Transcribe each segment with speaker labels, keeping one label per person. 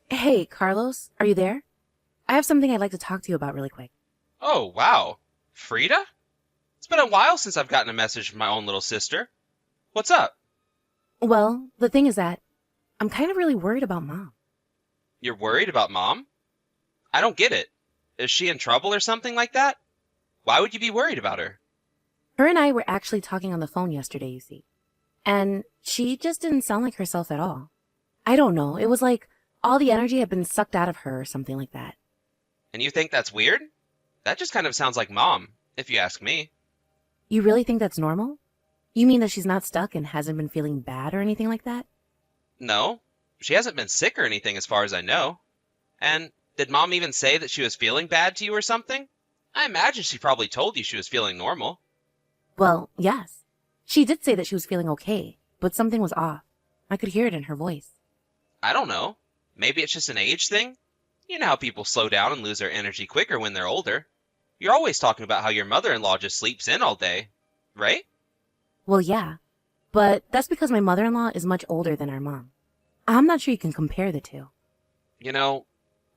Speaker 1: Hey, Carlos, are you there? I have something I'd like to talk to you about really quick.
Speaker 2: Oh, wow. Frida? It's been a while since I've gotten a message from my own little sister. What's up?
Speaker 1: Well, the thing is that I'm kind of really worried about Mom.
Speaker 2: You're worried about Mom? I don't get it. Is she in trouble or something like that? Why would you be worried about her?
Speaker 1: Her and I were actually talking on the phone yesterday, you see. And she just didn't sound like herself at all. I don't know, it was like all the energy had been sucked out of her or something like that.
Speaker 2: And you think that's weird? That just kind of sounds like Mom, if you ask me.
Speaker 1: You really think that's normal? You mean that she's not stuck and hasn't been feeling bad or anything like that?
Speaker 2: No, she hasn't been sick or anything as far as I know. And did Mom even say that she was feeling bad to you or something? I imagine she probably told you she was feeling normal.
Speaker 1: Well, yes. She did say that she was feeling okay, but something was off. I could hear it in her voice.
Speaker 2: I don't know. Maybe it's just an age thing? You know how people slow down and lose their energy quicker when they're older. You're always talking about how your mother-in-law just sleeps in all day, right?
Speaker 1: Well, yeah. But that's because my mother-in-law is much older than our mom. I'm not sure you can compare the two.
Speaker 2: You know,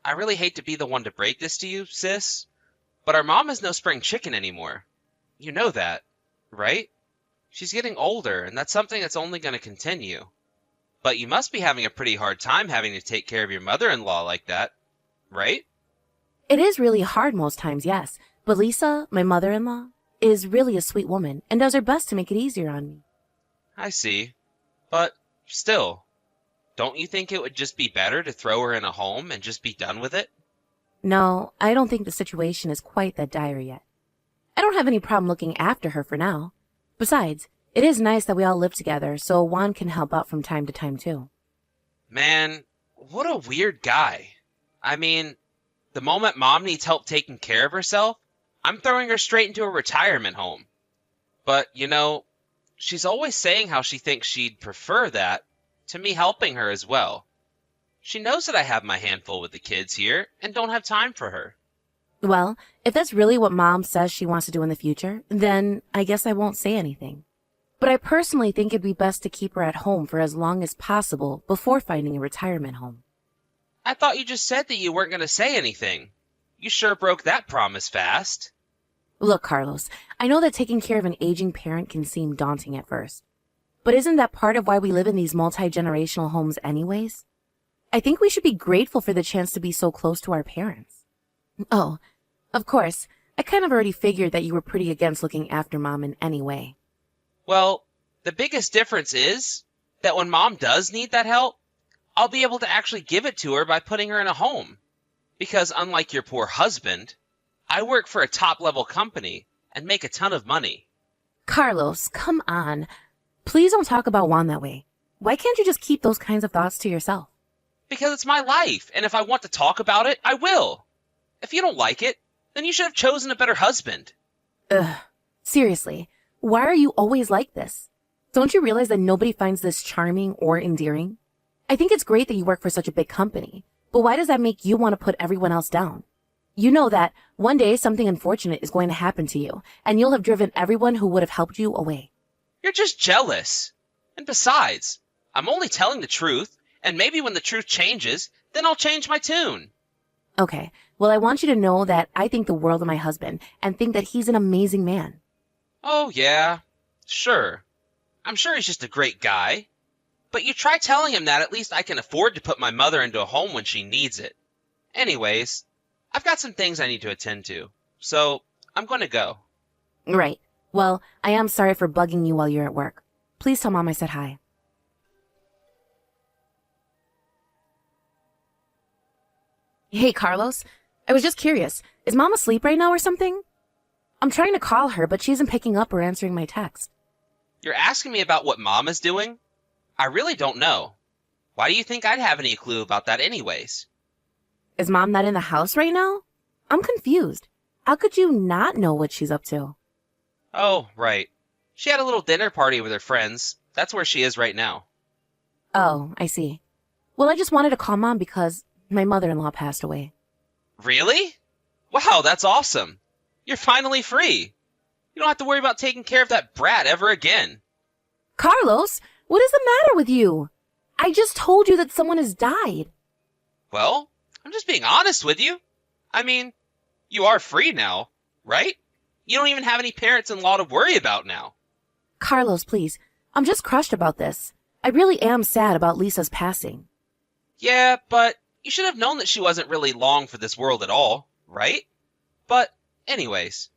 Speaker 2: I really hate to be the one to break this to you, sis, but our mom is no spring chicken anymore. You know that, right? She's getting older, and that's something that's only going to continue. But you must be having a pretty hard time having to take care of your mother-in-law like that, right?
Speaker 1: It is really hard most times, yes. But Lisa, my mother-in-law, is really a sweet woman and does her best to make it easier on me.
Speaker 2: I see. But still, don't you think it would just be better to throw her in a home and just be done with it?
Speaker 1: No, I don't think the situation is quite that dire yet. I don't have any problem looking after her for now. Besides, it is nice that we all live together, so Juan can help out from time to time too.
Speaker 2: Man, what a weird guy. I mean, the moment mom needs help taking care of herself, I'm throwing her straight into a retirement home. But, she's always saying how she thinks she'd prefer that to me helping her as well. She knows that I have my handful with the kids here and don't have time for her.
Speaker 1: Well, if that's really what Mom says she wants to do in the future, then I guess I won't say anything. But I personally think it'd be best to keep her at home for as long as possible before finding a retirement home.
Speaker 2: I thought you just said that you weren't going to say anything. You sure broke that promise fast.
Speaker 1: Look, Carlos, I know that taking care of an aging parent can seem daunting at first. But isn't that part of why we live in these multi-generational homes anyways? I think we should be grateful for the chance to be so close to our parents. Oh, of course, I kind of already figured that you were pretty against looking after Mom in any way.
Speaker 2: Well, the biggest difference is that when mom does need that help, I'll be able to actually give it to her by putting her in a home. Because unlike your poor husband, I work for a top-level company and make a ton of money.
Speaker 1: Carlos, come on. Please don't talk about Juan that way. Why can't you just keep those kinds of thoughts to yourself?
Speaker 2: Because it's my life, and if I want to talk about it, I will. If you don't like it, then you should have chosen a better husband.
Speaker 1: Ugh. Seriously, why are you always like this? Don't you realize that nobody finds this charming or endearing? I think it's great that you work for such a big company, but why does that make you want to put everyone else down? You know that one day something unfortunate is going to happen to you, and you'll have driven everyone who would have helped you away.
Speaker 2: You're just jealous. And besides, I'm only telling the truth, and maybe when the truth changes, then I'll change my tune.
Speaker 1: Okay, well, I want you to know that I think the world of my husband and think that he's an amazing man.
Speaker 2: Oh, yeah, sure. I'm sure he's just a great guy. But you try telling him that at least I can afford to put my mother into a home when she needs it. Anyways, I've got some things I need to attend to, so I'm going to go.
Speaker 1: Right. Well, I am sorry for bugging you while you're at work. Please tell Mom I said hi. Hey, Carlos. I was just curious. Is Mom asleep right now or something? I'm trying to call her, but she isn't picking up or answering my text.
Speaker 2: You're asking me about what Mom is doing? I really don't know. Why do you think I'd have any clue about that anyways?
Speaker 1: Is Mom not in the house right now? I'm confused. How could you not know what she's up to?
Speaker 2: Oh, right. She had a little dinner party with her friends. That's where she is right now.
Speaker 1: Oh, I see. Well, I just wanted to call Mom because my mother-in-law passed away.
Speaker 2: Really? Wow, that's awesome. You're finally free. You don't have to worry about taking care of that brat ever again.
Speaker 1: Carlos, what is the matter with you? I just told you that someone has died.
Speaker 2: Well, I'm just being honest with you. I mean, you are free now, right? You don't even have any parents-in-law to worry about now.
Speaker 1: Carlos, please. I'm just crushed about this. I really am sad about Lisa's passing.
Speaker 2: Yeah, but you should have known that she wasn't really long for this world at all, right? But, anyways,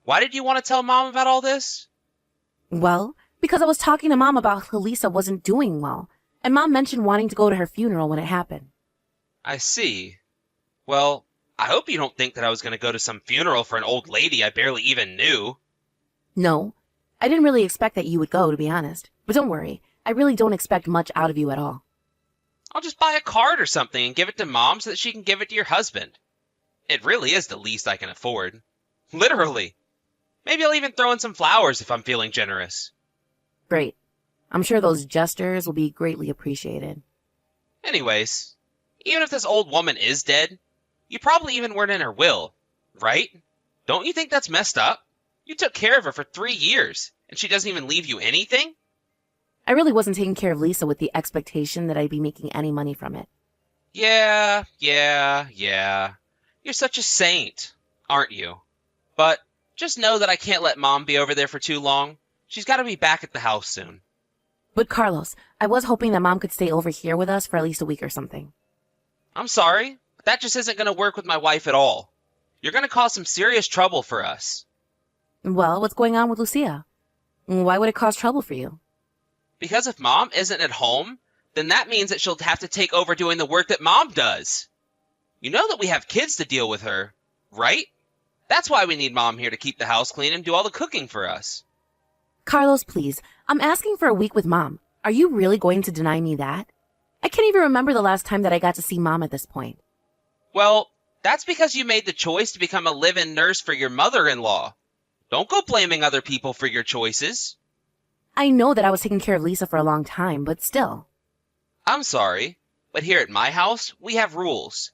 Speaker 2: why did you want to tell Mom about all this?
Speaker 1: Well, because I was talking to Mom about how Lisa wasn't doing well, and Mom mentioned wanting to go to her funeral when it happened.
Speaker 2: I see. Well, I hope you don't think that I was going to go to some funeral for an old lady I barely even knew.
Speaker 1: No, I didn't really expect that you would go, to be honest. But don't worry, I really don't expect much out of you at all.
Speaker 2: I'll just buy a card or something and give it to Mom so that she can give it to your husband. It really is the least I can afford. Literally. Maybe I'll even throw in some flowers if I'm feeling generous.
Speaker 1: Great. I'm sure those gestures will be greatly appreciated.
Speaker 2: Anyways, even if this old woman is dead, you probably even weren't in her will, right? Don't you think that's messed up? You took care of her for 3 years, and she doesn't even leave you anything?
Speaker 1: I really wasn't taking care of Lisa with the expectation that I'd be making any money from it.
Speaker 2: Yeah. You're such a saint, aren't you? But just know that I can't let Mom be over there for too long. She's got to be back at the house soon.
Speaker 1: But Carlos, I was hoping that Mom could stay over here with us for at least a week or something.
Speaker 2: I'm sorry, but that just isn't going to work with my wife at all. You're going to cause some serious trouble for us.
Speaker 1: Well, what's going on with Lucia? Why would it cause trouble for you?
Speaker 2: Because if Mom isn't at home, then that means that she'll have to take over doing the work that Mom does. You know that we have kids to deal with her, right? That's why we need Mom here to keep the house clean and do all the cooking for us.
Speaker 1: Carlos, please. I'm asking for a week with Mom. Are you really going to deny me that? I can't even remember the last time that I got to see Mom at this point.
Speaker 2: Well, that's because you made the choice to become a live-in nurse for your mother-in-law. Don't go blaming other people for your choices.
Speaker 1: I know that I was taking care of Lisa for a long time, but still.
Speaker 2: I'm sorry, but here at my house, we have rules.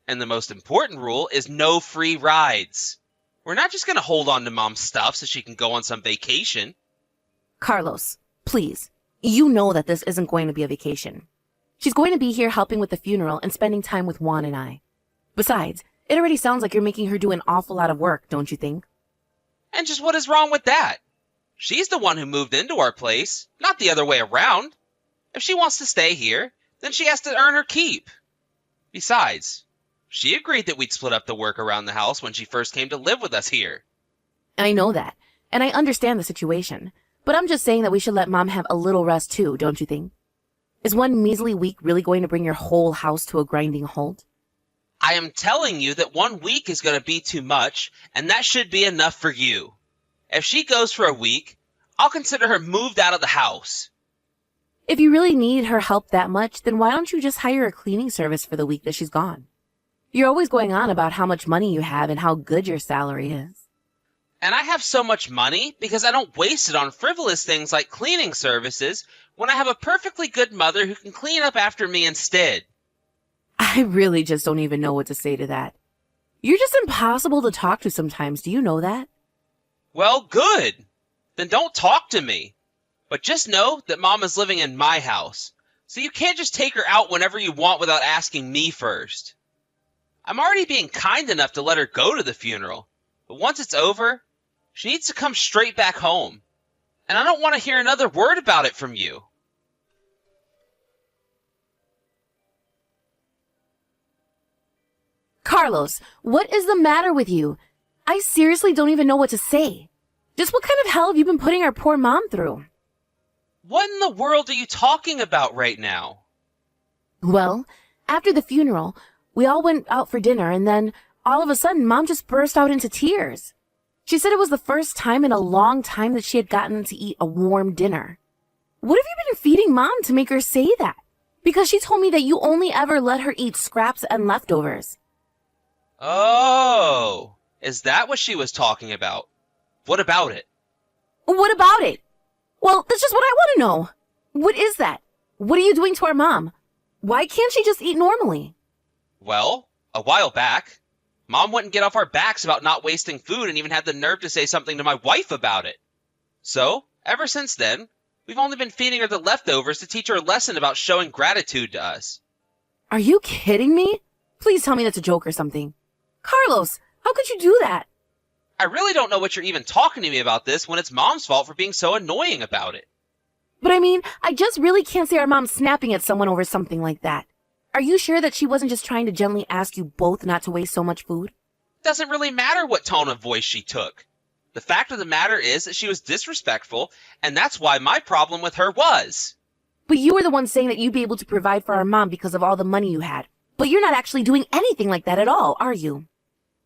Speaker 2: And the most important rule is no free rides. We're not just going to hold on to Mom's stuff so she can go on some vacation.
Speaker 1: Carlos, please. You know that this isn't going to be a vacation. She's going to be here helping with the funeral and spending time with Juan and I. Besides, it already sounds like you're making her do an awful lot of work, don't you think?
Speaker 2: And just what is wrong with that? She's the one who moved into our place, not the other way around. If she wants to stay here, then she has to earn her keep. Besides, she agreed that we'd split up the work around the house when she first came to live with us here.
Speaker 1: I know that, and I understand the situation, but I'm just saying that we should let Mom have a little rest too, don't you think? Is one measly week really going to bring your whole house to a grinding halt?
Speaker 2: I am telling you that 1 week is going to be too much, and that should be enough for you. If she goes for a week, I'll consider her moved out of the house.
Speaker 1: If you really need her help that much, then why don't you just hire a cleaning service for the week that she's gone? You're always going on about how much money you have and how good your salary is.
Speaker 2: And I have so much money because I don't waste it on frivolous things like cleaning services when I have a perfectly good mother who can clean up after me instead.
Speaker 1: I really just don't even know what to say to that. You're just impossible to talk to sometimes, do you know that?
Speaker 2: Well, good. Then don't talk to me. But just know that Mom is living in my house, so you can't just take her out whenever you want without asking me first. I'm already being kind enough to let her go to the funeral, but once it's over, she needs to come straight back home. And I don't want to hear another word about it from you.
Speaker 1: Carlos, what is the matter with you? I seriously don't even know what to say. Just what kind of hell have you been putting our poor Mom through?
Speaker 2: What in the world are you talking about right now?
Speaker 1: Well, after the funeral, we all went out for dinner, and then all of a sudden Mom just burst out into tears. She said it was the first time in a long time that she had gotten to eat a warm dinner. What have you been feeding Mom to make her say that? Because she told me that you only ever let her eat scraps and leftovers.
Speaker 2: Oh, is that what she was talking about? What about it?
Speaker 1: What about it? Well, that's just what I want to know. What is that? What are you doing to our Mom? Why can't she just eat normally?
Speaker 2: Well, a while back, Mom wouldn't get off our backs about not wasting food and even had the nerve to say something to my wife about it. So, ever since then, we've only been feeding her the leftovers to teach her a lesson about showing gratitude to us.
Speaker 1: Are you kidding me? Please tell me that's a joke or something. Carlos, how could you do that?
Speaker 2: I really don't know what you're even talking to me about this when it's Mom's fault for being so annoying about it.
Speaker 1: But I mean, I just really can't see our mom snapping at someone over something like that. Are you sure that she wasn't just trying to gently ask you both not to waste so much food?
Speaker 2: Doesn't really matter what tone of voice she took. The fact of the matter is that she was disrespectful, and that's why my problem with her was.
Speaker 1: But you were the one saying that you'd be able to provide for our mom because of all the money you had. But you're not actually doing anything like that at all, are you?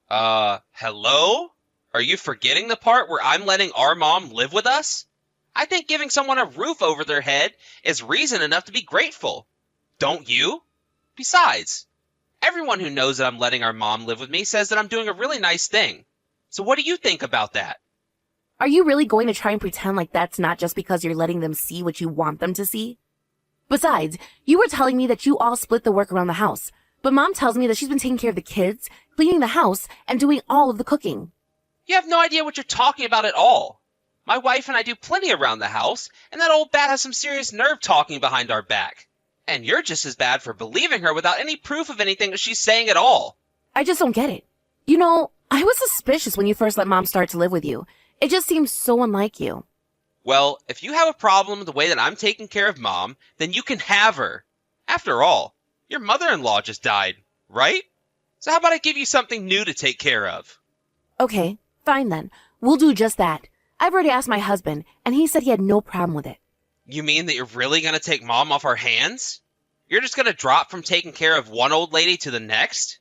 Speaker 2: Hello? Are you forgetting the part where I'm letting our mom live with us? I think giving someone a roof over their head is reason enough to be grateful. Don't you? Besides, everyone who knows that I'm letting our mom live with me says that I'm doing a really nice thing. So what do you think about that?
Speaker 1: Are you really going to try and pretend like that's not just because you're letting them see what you want them to see? Besides, you were telling me that you all split the work around the house, but Mom tells me that she's been taking care of the kids, cleaning the house, and doing all of the cooking.
Speaker 2: You have no idea what you're talking about at all. My wife and I do plenty around the house, and that old bat has some serious nerve talking behind our back. And you're just as bad for believing her without any proof of anything that she's saying at all.
Speaker 1: I just don't get it. You know, I was suspicious when you first let Mom start to live with you. It just seems so unlike you.
Speaker 2: Well, if you have a problem with the way that I'm taking care of Mom, then you can have her. After all, your mother-in-law just died, right? So how about I give you something new to take care of?
Speaker 1: Okay, fine then. We'll do just that. I've already asked my husband, and he said he had no problem with it.
Speaker 2: You mean that you're really going to take Mom off our hands? You're just going to drop from taking care of one old lady to the next?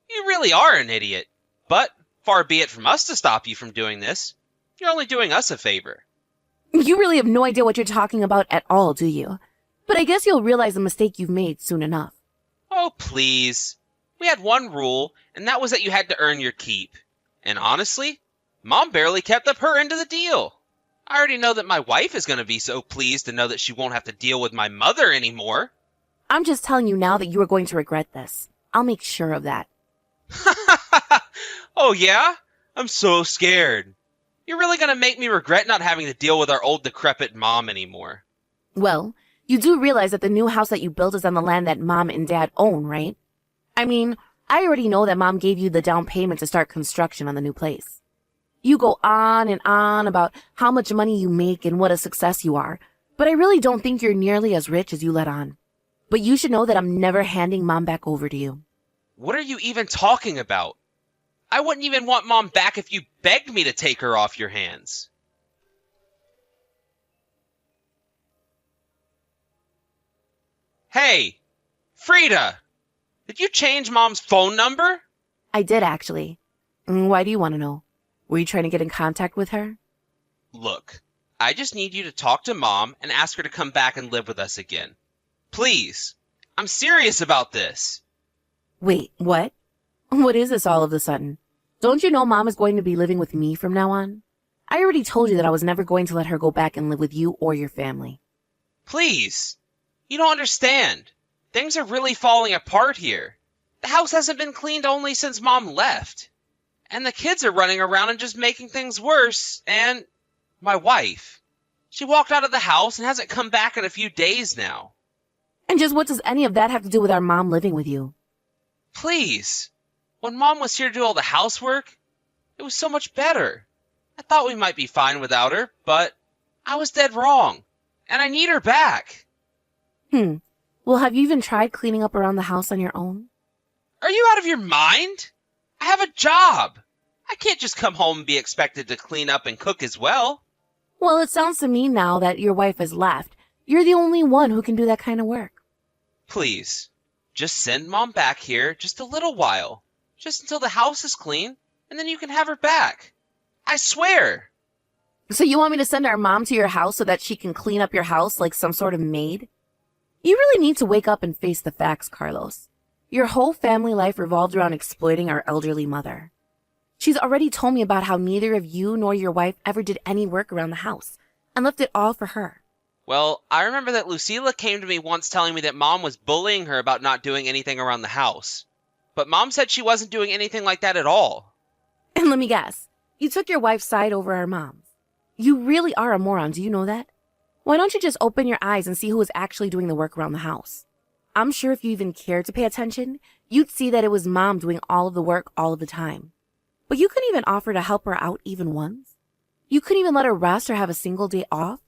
Speaker 2: You really are an idiot. But far be it from us to stop you from doing this. You're only doing us a favor.
Speaker 1: You really have no idea what you're talking about at all, do you? But I guess you'll realize the mistake you've made soon enough.
Speaker 2: Oh, please. We had one rule, and that was that you had to earn your keep. And honestly, Mom barely kept up her end of the deal. I already know that my wife is going to be so pleased to know that she won't have to deal with my mother anymore.
Speaker 1: I'm just telling you now that you are going to regret this. I'll make sure of that.
Speaker 2: Oh, yeah? I'm so scared. You're really going to make me regret not having to deal with our old decrepit mom anymore.
Speaker 1: Well, you do realize that the new house that you built is on the land that Mom and Dad own, right? I mean, I already know that Mom gave you the down payment to start construction on the new place. You go on and on about how much money you make and what a success you are, but I really don't think you're nearly as rich as you let on. But you should know that I'm never handing Mom back over to you.
Speaker 2: What are you even talking about? I wouldn't even want Mom back if you begged me to take her off your hands. Hey, Frida, did you change Mom's phone number?
Speaker 1: I did, actually. Why do you want to know? Were you trying to get in contact with her?
Speaker 2: Look, I just need you to talk to Mom and ask her to come back and live with us again. Please, I'm serious about this.
Speaker 1: Wait, what? What is this all of a sudden? Don't you know Mom is going to be living with me from now on? I already told you that I was never going to let her go back and live with you or your family.
Speaker 2: Please, you don't understand. Things are really falling apart here. The house hasn't been cleaned only since Mom left. And the kids are running around and just making things worse. And my wife, she walked out of the house and hasn't come back in a few days now.
Speaker 1: And just what does any of that have to do with our mom living with you?
Speaker 2: Please, when Mom was here to do all the housework, it was so much better. I thought we might be fine without her, but I was dead wrong. And I need her back.
Speaker 1: Well, have you even tried cleaning up around the house on your own?
Speaker 2: Are you out of your mind? I have a job. I can't just come home and be expected to clean up and cook as well.
Speaker 1: Well, it sounds to me now that your wife has left. You're the only one who can do that kind of work.
Speaker 2: Please, just send Mom back here just a little while. Just until the house is clean, and then you can have her back. I swear.
Speaker 1: So you want me to send our mom to your house so that she can clean up your house like some sort of maid? You really need to wake up and face the facts, Carlos. Your whole family life revolved around exploiting our elderly mother. She's already told me about how neither of you nor your wife ever did any work around the house and left it all for her.
Speaker 2: Well, I remember that Lucila came to me once telling me that Mom was bullying her about not doing anything around the house. But Mom said she wasn't doing anything like that at all.
Speaker 1: And let me guess, you took your wife's side over our mom's. You really are a moron, do you know that? Why don't you just open your eyes and see who is actually doing the work around the house? I'm sure if you even cared to pay attention, you'd see that it was Mom doing all of the work all of the time. But you couldn't even offer to help her out even once? You couldn't even let her rest or have a single day off?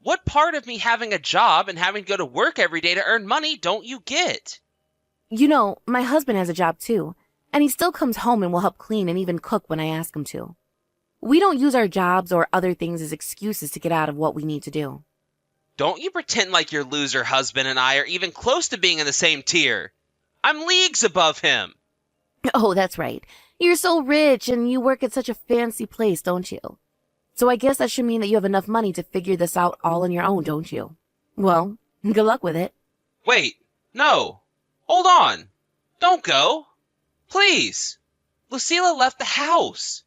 Speaker 2: What part of me having a job and having to go to work every day to earn money don't you get?
Speaker 1: You know, my husband has a job too, and he still comes home and will help clean and even cook when I ask him to. We don't use our jobs or other things as excuses to get out of what we need to do.
Speaker 2: Don't you pretend like your loser husband and I are even close to being in the same tier. I'm leagues above him.
Speaker 1: Oh, that's right. You're so rich and you work at such a fancy place, don't you? So I guess that should mean that you have enough money to figure this out all on your own, don't you? Well, good luck with it.
Speaker 2: Wait, no. Hold on. Don't go. Please. Lucila left the house.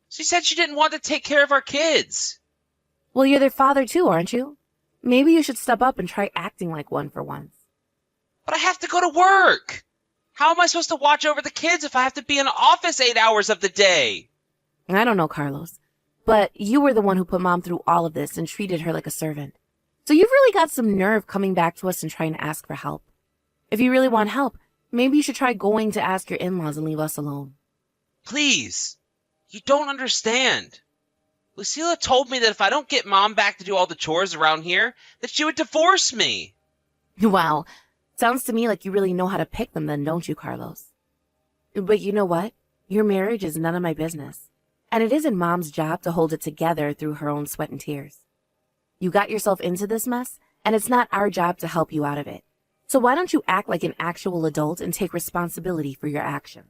Speaker 2: She said she didn't want to take care of our kids.
Speaker 1: Well, you're their father too, aren't you? Maybe you should step up and try acting like one for once.
Speaker 2: But I have to go to work. How am I supposed to watch over the kids if I have to be in the office 8 hours of the day?
Speaker 1: I don't know, Carlos. But you were the one who put Mom through all of this and treated her like a servant. So you've really got some nerve coming back to us and trying to ask for help. If you really want help, maybe you should try going to ask your in-laws and leave us alone.
Speaker 2: Please. You don't understand. Lucila told me that if I don't get Mom back to do all the chores around here, that she would divorce me.
Speaker 1: Wow. Sounds to me like you really know how to pick them then, don't you, Carlos? But you know what? Your marriage is none of my business. And it isn't Mom's job to hold it together through her own sweat and tears. You got yourself into this mess, and it's not our job to help you out of it. So why don't you act like an actual adult and take responsibility for your actions?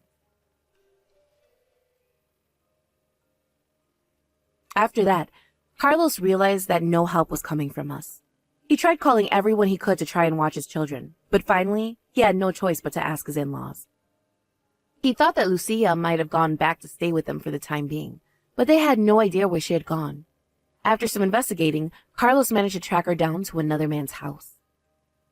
Speaker 1: After that, Carlos realized that no help was coming from us. He tried calling everyone he could to try and watch his children, but finally, he had no choice but to ask his in-laws. He thought that Lucia might have gone back to stay with them for the time being, but they had no idea where she had gone. After some investigating, Carlos managed to track her down to another man's house.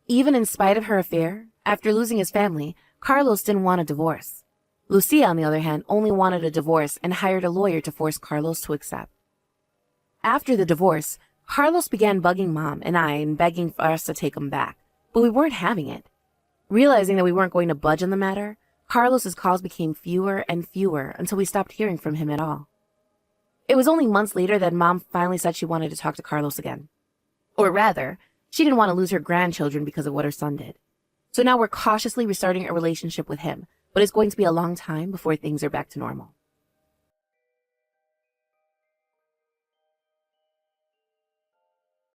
Speaker 1: Even in spite of her affair, after losing his family, Carlos didn't want a divorce. Lucia, on the other hand, only wanted a divorce and hired a lawyer to force Carlos to accept. After the divorce, Carlos began bugging Mom and I and begging for us to take him back, but we weren't having it. Realizing that we weren't going to budge on the matter, Carlos's calls became fewer and fewer until we stopped hearing from him at all. It was only months later that Mom finally said she wanted to talk to Carlos again. Or rather, she didn't want to lose her grandchildren because of what her son did. So now we're cautiously restarting a relationship with him, but it's going to be a long time before things are back to normal.